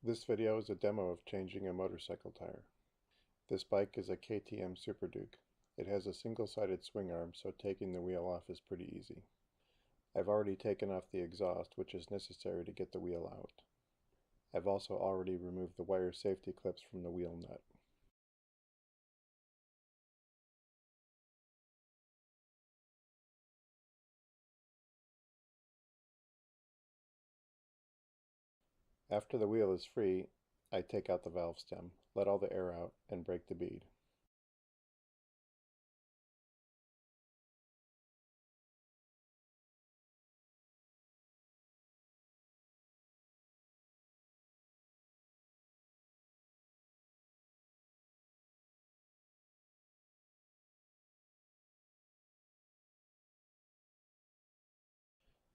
This video is a demo of changing a motorcycle tire. This bike is a KTM Super Duke. It has a single-sided swing arm, so taking the wheel off is pretty easy. I've already taken off the exhaust, which is necessary to get the wheel out. I've also already removed the wire safety clips from the wheel nut. After the wheel is free, I take out the valve stem, let all the air out, and break the bead.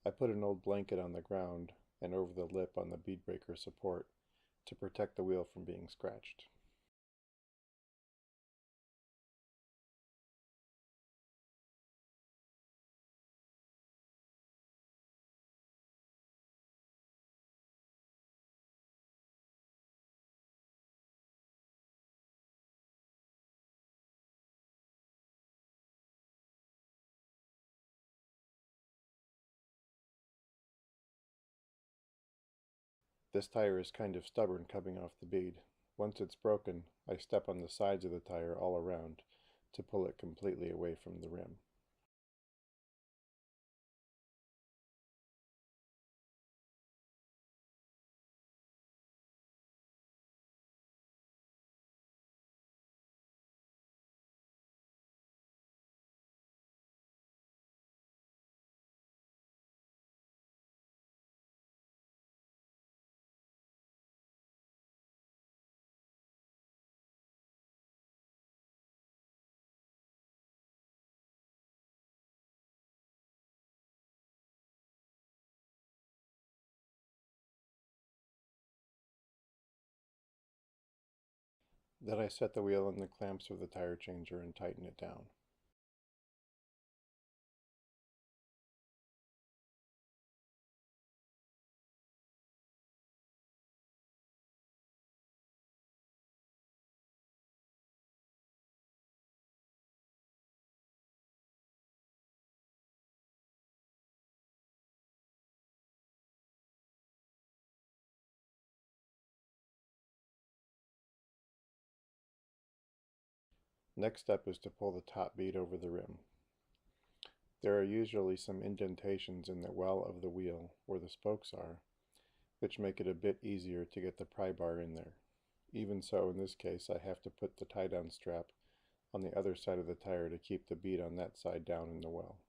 I put an old blanket on the ground and over the lip on the bead breaker support to protect the wheel from being scratched. This tire is kind of stubborn coming off the bead. Once it's broken, I step on the sides of the tire all around to pull it completely away from the rim. Then I set the wheel in the clamps of the tire changer and tighten it down. Next step is to pull the top bead over the rim. There are usually some indentations in the well of the wheel where the spokes are, which make it a bit easier to get the pry bar in there. Even so, in this case, I have to put the tie-down strap on the other side of the tire to keep the bead on that side down in the well.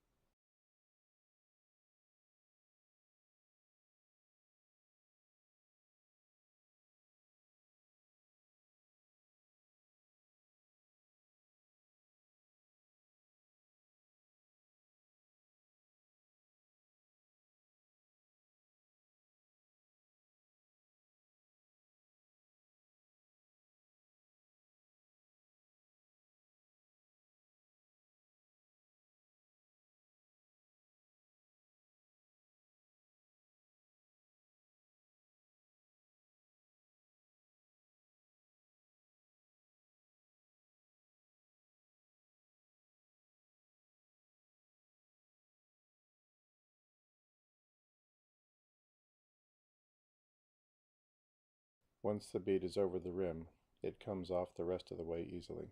Once the bead is over the rim, it comes off the rest of the way easily.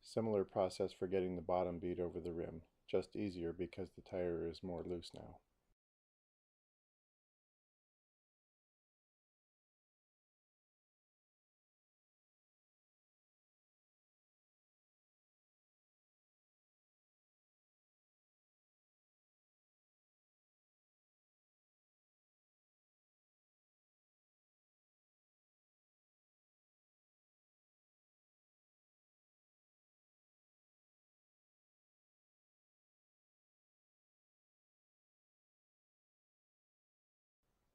Similar process for getting the bottom bead over the rim, just easier because the tire is more loose now.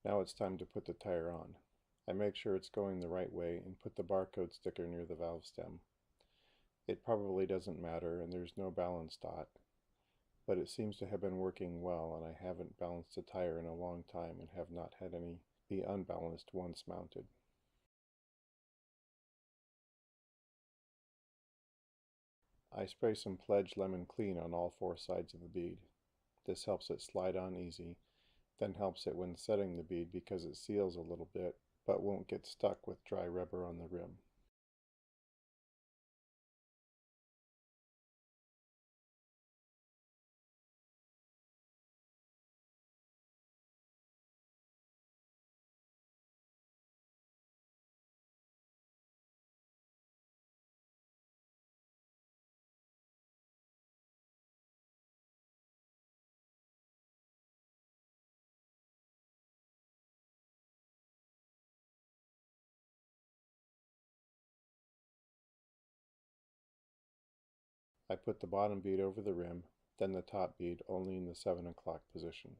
Now it's time to put the tire on. I make sure it's going the right way and put the barcode sticker near the valve stem. It probably doesn't matter and there's no balance dot, but it seems to have been working well, and I haven't balanced a tire in a long time and have not had any be unbalanced once mounted. I spray some Pledge Lemon Clean on all four sides of the bead. This helps it slide on easy, then helps it when setting the bead because it seals a little bit, but won't get stuck with dry rubber on the rim. I put the bottom bead over the rim, then the top bead only in the 7 o'clock position.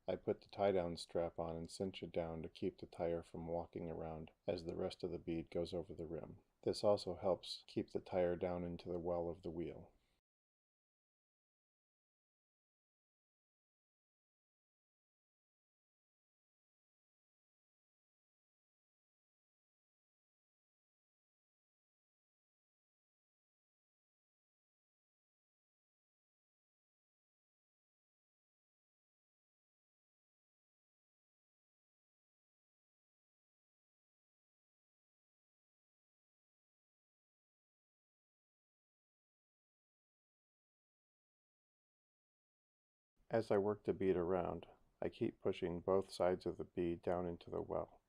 I put the tie-down strap on and cinch it down to keep the tire from walking around as the rest of the bead goes over the rim. This also helps keep the tire down into the well of the wheel. As I work the bead around, I keep pushing both sides of the bead down into the well.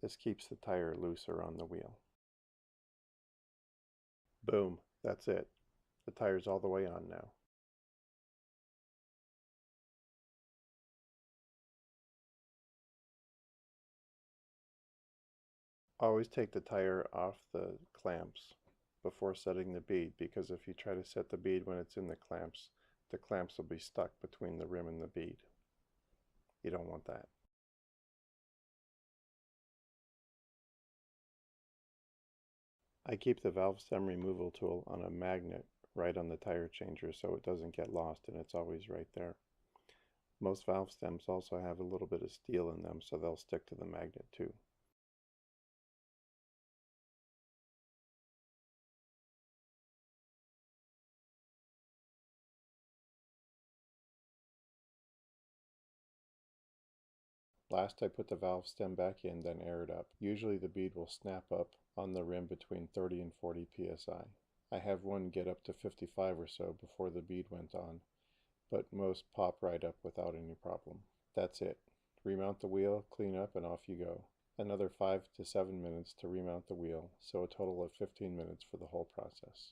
This keeps the tire loose around the wheel. Boom, that's it. The tire's all the way on now. Always take the tire off the clamps before setting the bead, because if you try to set the bead when it's in the clamps will be stuck between the rim and the bead. You don't want that. I keep the valve stem removal tool on a magnet right on the tire changer so it doesn't get lost and it's always right there. Most valve stems also have a little bit of steel in them, so they'll stick to the magnet too. Last, I put the valve stem back in, then air it up. Usually the bead will snap up on the rim between 30 and 40 psi. I have one get up to 55 or so before the bead went on, but most pop right up without any problem. That's it. Remount the wheel, clean up, and off you go. Another 5 to 7 minutes to remount the wheel, so a total of 15 minutes for the whole process.